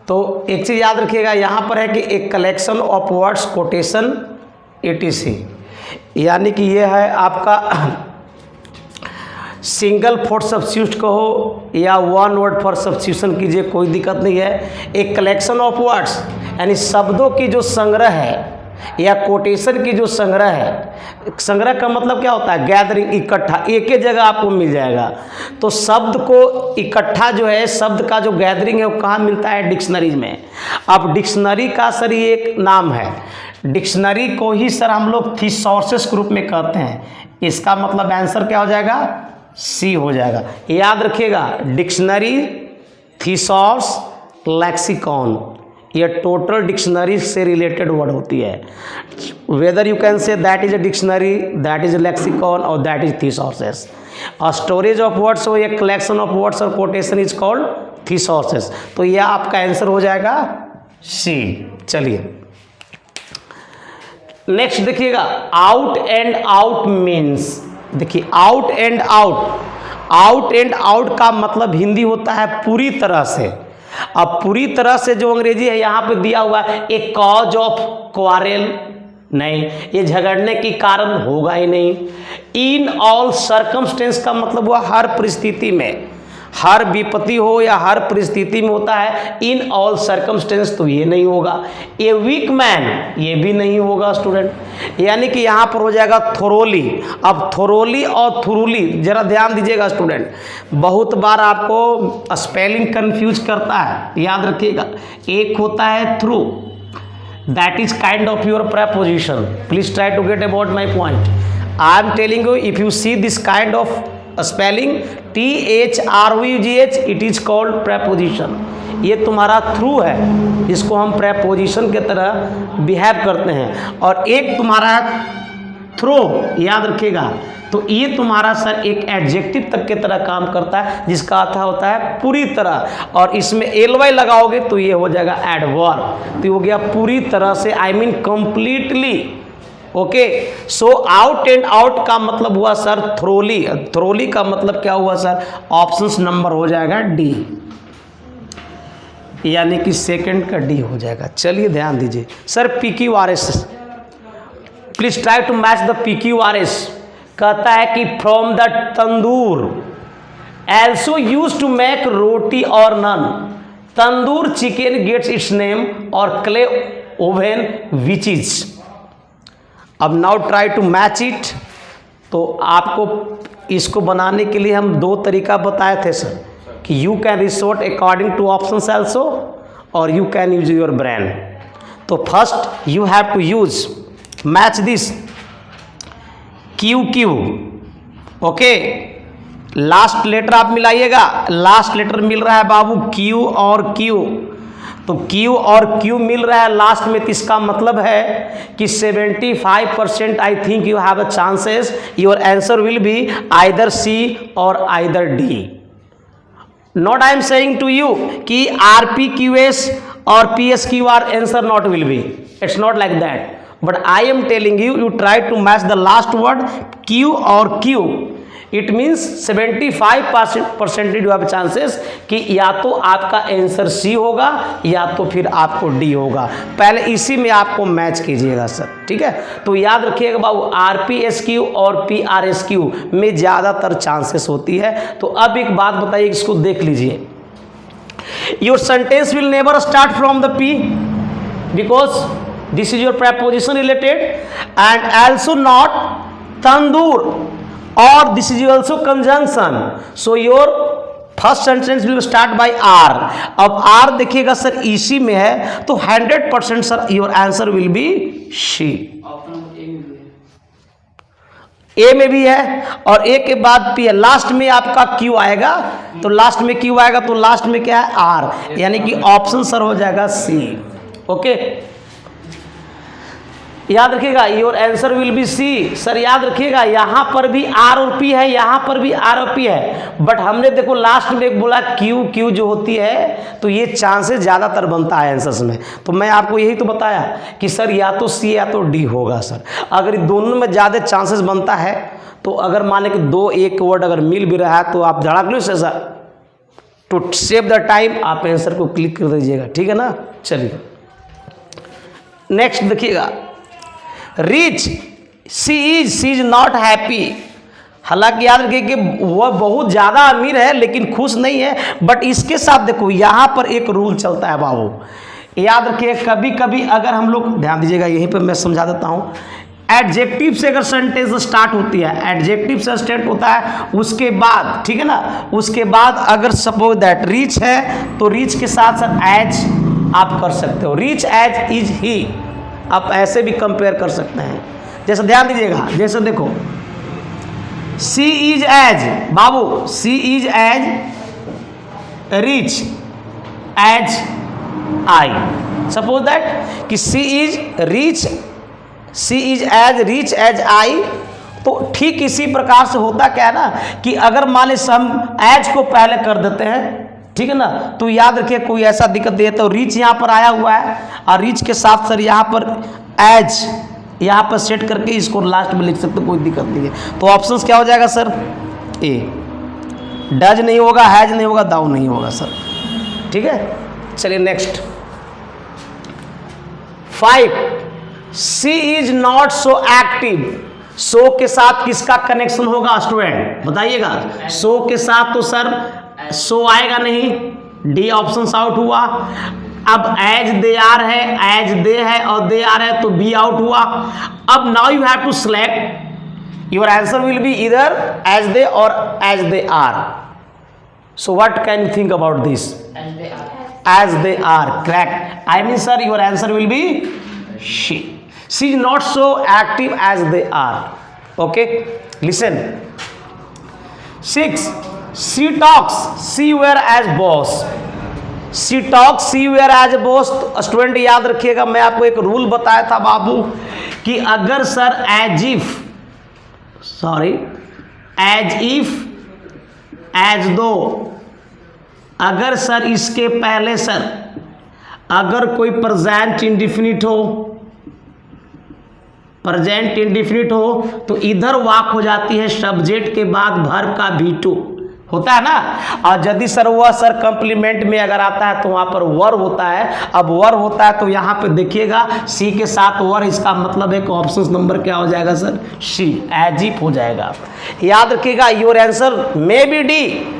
तो एक चीज़ याद रखिएगा, यहाँ पर है कि एक collection of words, quotation, etc, यानी कि ये है आपका सिंगल फॉर सब्स्टिट्यूट कहो या वन वर्ड फॉर सब्स्टिट्यूशन कीजिए, कोई दिक्कत नहीं है। एक कलेक्शन ऑफ वर्ड्स यानी शब्दों की जो संग्रह है या कोटेशन की जो संग्रह है। संग्रह का मतलब क्या होता है? गैदरिंग, इकट्ठा, एक ही जगह आपको मिल जाएगा। तो शब्द को इकट्ठा जो है, शब्द का जो गैदरिंग है वो कहाँ मिलता है? डिक्शनरीज में। अब डिक्शनरी का सर ये एक नाम है, डिक्शनरी को ही सर हम लोग थिसॉरस ग्रुप में कहते हैं। इसका मतलब आंसर क्या हो जाएगा? सी हो जाएगा। याद रखिएगा, डिक्शनरी, थिसॉरस, लेक्सिकॉन, ये टोटल डिक्शनरी से रिलेटेड वर्ड होती है। Whether you can say that is a dictionary, that is a lexicon और दैट इज थिसॉरस। और स्टोरेज ऑफ वर्ड्स हो, ये कलेक्शन ऑफ वर्ड्स और कोटेशन इज कॉल्ड थिसॉरस। तो यह आपका आंसर हो जाएगा सी। चलिए नेक्स्ट देखिएगा, आउट एंड आउट मीन्स। देखिए out and out, out and out का मतलब हिंदी होता है पूरी तरह से। अब पूरी तरह से जो अंग्रेजी है यहाँ पे दिया हुआ है, ए कॉज ऑफ क्वारेल, नहीं, ये झगड़ने की कारण होगा ही नहीं। इन ऑल सर्कमस्टेंस का मतलब हुआ हर परिस्थिति में, हर विपत्ति हो या हर परिस्थिति में होता है। इन ऑल सर्कमस्टेंस तो ये नहीं होगा। ए वीक मैन, ये भी नहीं होगा स्टूडेंट, यानी कि यहाँ पर हो जाएगा थोरोली। अब थोरोली और थुरुली जरा ध्यान दीजिएगा स्टूडेंट, बहुत बार आपको स्पेलिंग कंफ्यूज करता है, याद रखिएगा। एक होता है through, that is kind of your preposition. Please try to get about my point. I am telling you, if you see this kind of spelling THROUGH, it is called preposition. ये तुम्हारा through है, इसको हम preposition के तरह behave करते हैं। और एक तुम्हारा थ्रो, याद रखिएगा, तो ये तुम्हारा सर एक एडजेक्टिव तक के तरह काम करता है, जिसका अर्थ होता है पूरी तरह। और इसमें ly लगाओगे तो ये हो जाएगा एडवर्ब, तो ये हो गया पूरी तरह से, I mean completely. Okay, so out and out का मतलब हुआ सर थ्रोली। थ्रोली का मतलब क्या हुआ सर? ऑप्शंस नंबर हो जाएगा डी, यानी कि सेकंड का डी हो जाएगा। चलिए ध्यान दीजिए sir, PQRS, please try to match the PQRS। कहता है कि from the tandoor, also use to make roti और naan. Tandoor chicken gets its name, और क्ले ओवन विच इज। अब now try to match it. तो आपको इसको बनाने के लिए हम दो तरीका बताए थे सर, कि you can resort according to options also, और you can use your brain. तो first you have to use match this QQ। Okay, last letter आप मिलाइएगा, लास्ट लेटर मिल रहा है बाबू Q और Q, तो Q और Q मिल रहा है लास्ट में, तो इसका मतलब है कि 75% I think you have a chances, your answer will be either C और either D। Not I am saying to you कि RPQS और PSQR answer not will be, it's not like that, but I am telling you, you try to match the last word Q और Q। It means 75% you have chances कि या तो आपका answer C होगा या तो फिर आपको D होगा। पहले इसी में आपको मैच कीजिएगा सर, ठीक है। तो याद रखिएगा बाबू, RPSQ और PRSQ में ज़्यादातर चांसेस होती है। तो अब एक बात बताइए, इसको देख लीजिए, your sentence will never start from the P because this is your preposition related, and also not tandoor, or this is also conjunction, so your first sentence will start by R। अब R देखिएगा sir इसी में है, तो 100% sir your answer will B C। ए में भी है और ए के बाद P है, लास्ट में आपका Q आएगा, तो लास्ट में Q आएगा तो लास्ट में क्या है? R, यानी कि ऑप्शन सर हो जाएगा C। ओके, याद रखिएगा, your answer will B C। Sir याद रखिएगा, यहाँ पर भी R और P है, यहाँ पर भी R और P है, बट हमने देखो लास्ट में एक बोला Q जो होती है, तो ये चांसेस ज़्यादातर बनता है आंसर्स में। तो मैं आपको यही तो बताया कि सर या तो C या तो D होगा सर। अगर दोनों में ज़्यादा चांसेस बनता है, तो अगर मान लें कि एक वर्ड अगर मिल भी रहा है, तो आप धड़ाक लो sir to save the time आप आंसर को क्लिक कर दीजिएगा, ठीक है ना। चलिए नेक्स्ट देखिएगा, rich C is not happy. हालांकि याद रखिए कि वह बहुत ज़्यादा अमीर है लेकिन खुश नहीं है, बट इसके साथ देखो यहाँ पर एक रूल चलता है बाबू, याद रखिए कभी कभी अगर हम लोग, ध्यान दीजिएगा यहीं पे मैं समझा देता हूँ, एडजेक्टिव से अगर सेंटेंस स्टार्ट होती है, एडजेक्टिव से स्टार्ट होता है, उसके बाद ठीक है ना, उसके बाद अगर सपोज दैट रिच है तो रिच के साथ साथ एज आप कर सकते हो, रिच एज इज ही, आप ऐसे भी कंपेयर कर सकते हैं। जैसे ध्यान दीजिएगा, जैसे देखो सी इज एज, बाबू C is as rich as I, suppose that कि C is as rich as I. तो ठीक इसी प्रकार से होता क्या है ना कि अगर मान लीजिए हम एज को पहले कर देते हैं, ठीक है ना, तो याद रखिए कोई ऐसा दिक्कत नहीं है, तो रिच यहाँ पर आया हुआ है और रिच के साथ सर यहाँ पर एज यहाँ पर सेट करके इसको लास्ट में लिख सकते, कोई दिक्कत नहीं है। तो ऑप्शंस क्या हो जाएगा सर, ए, डज नहीं होगा, हैज नहीं होगा, दाउ नहीं होगा सर, ठीक है। चलिए next 5, C is not so active. So के साथ किसका कनेक्शन होगा स्टूडेंट बताइएगा, सो के साथ तो सर सो आएगा नहीं, डी ऑप्शन आउट हुआ। अब एज दे आर है, एज दे है और दे आर है तो बी आउट हुआ। अब now you have to select, your answer will be either as they और as they are. So what can you think about this, as they are, correct. I mean sir your answer will be she, she is not so active as they are. Okay listen. 6, she talks she were as boss. She talk she were as boss. Student याद रखिएगा मैं आपको एक rule बताया था बाबू कि अगर sir as if, sorry as if, as though, अगर सर इसके पहले सर अगर कोई प्रेजेंट इंडिफिनिट हो, प्रेजेंट इंडिफिनिट हो तो इधर वाक हो जाती है सब्जेक्ट के बाद वर्ब का V2 होता है ना, और यदि सर वह सर कंप्लीमेंट में अगर आता है तो वहाँ पर वर होता है। अब वर होता है तो यहाँ पे देखिएगा सी के साथ वर, इसका मतलब एक ऑप्शन नंबर क्या हो जाएगा सर, शी, एज इफ हो जाएगा। याद रखिएगा your answer may be D,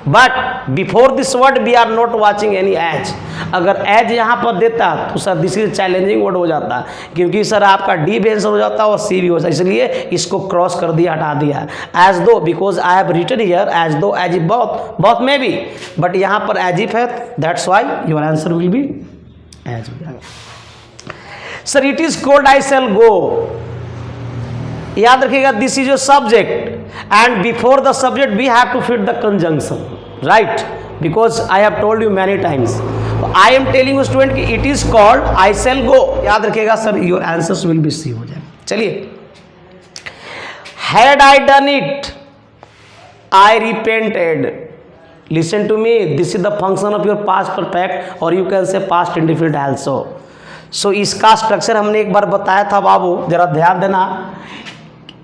but before this word we are not watching any as. अगर एज यहाँ पर देता तो sir this is challenging word हो जाता, क्योंकि सर आपका डी भी आंसर हो जाता और सी भी हो जाता, इसलिए इसको क्रॉस कर दिया, हटा दिया। As though, because I have written here as though, as if बहुत, बहुत मे बी, बट यहाँ पर एज इफ है, that's why your answer will be as हो जाएगा। Sir it is cold I shall go. याद रखिएगा this is your subject and before the subject we have to fit the conjunction, right? Because I have told you many times. I am telling you student कि it is called I shall go. याद रखिएगा sir your answers will be C हो जाए। चलिए, had I done it I repented. Listen to me, this is the function of your past perfect or you can say past indefinite also. So इसका structure हमने एक बार बताया था बाबू, जरा ध्यान देना।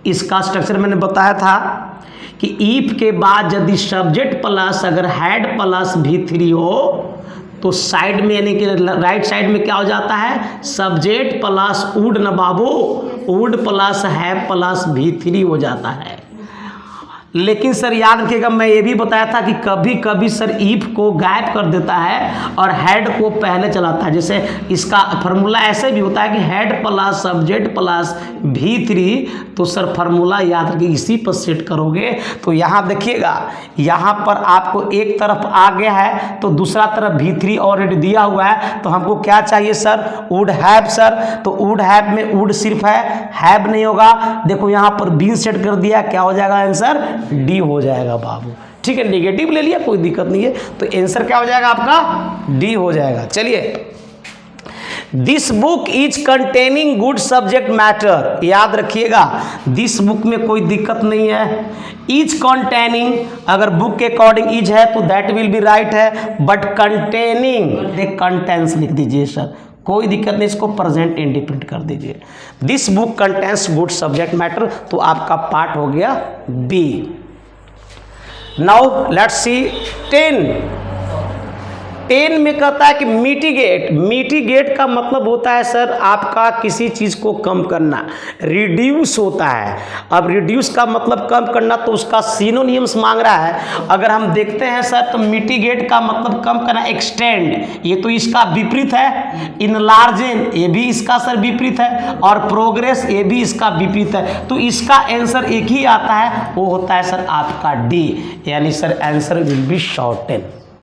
इसका स्ट्रक्चर मैंने बताया था कि इफ के बाद यदि सब्जेक्ट प्लस अगर हैड प्लस V3 हो तो साइड में यानी कि राइट साइड में क्या हो जाता है, सब्जेक्ट प्लस वुड न बाबू, would plus have plus V3 हो जाता है। लेकिन सर याद रखिएगा मैं ये भी बताया था कि कभी कभी सर इफ को गायब कर देता है और हेड को पहले चलाता है। जैसे इसका फार्मूला ऐसे भी होता है कि head plus subject plus V3, तो सर फार्मूला याद रखिए इसी पर सेट करोगे। तो यहाँ देखिएगा यहाँ पर आपको एक तरफ आ गया है तो दूसरा तरफ V3 ऑलरेडी दिया हुआ है, तो हमको क्या चाहिए सर, वुड हैव सर। तो वुड हैव में वुड सिर्फ है, हैव नहीं होगा। देखो यहाँ पर बीन सेट कर दिया, क्या हो जाएगा आंसर, डी हो जाएगा बाबू। ठीक है, नेगेटिव ले लिया कोई दिक्कत नहीं है, तो आंसर क्या हो जाएगा आपका, डी हो जाएगा। चलिए, this book is containing good subject matter. याद रखिएगा दिस बुक में कोई दिक्कत नहीं है। इज कंटेनिंग अगर बुक के अकॉर्डिंग इज है तो दैट विल बी राइट है, बट कंटेनिंग एक कंटेंस लिख दीजिए सर, कोई दिक्कत नहीं, इसको प्रेजेंट इंडिपेंडेंट कर दीजिए। This book contains good subject matter, तो आपका पार्ट हो गया बी। नाउ लेट्स सी 10 में कहता है कि मिटिगेट का मतलब होता है सर आपका किसी चीज़ को कम करना, रिड्यूस होता है। अब रिड्यूस का मतलब कम करना, तो उसका सिनोनिम्स मांग रहा है। अगर हम देखते हैं सर तो मिटिगेट का मतलब कम करना, एक्सटेंड, ये तो इसका विपरीत है। इनलार्जन, ये भी इसका सर विपरीत है। और प्रोग्रेस, ये भी इसका विपरीत है। तो इसका आंसर एक ही आता है, वो होता है सर आपका डी, यानी sir answer will B shorten.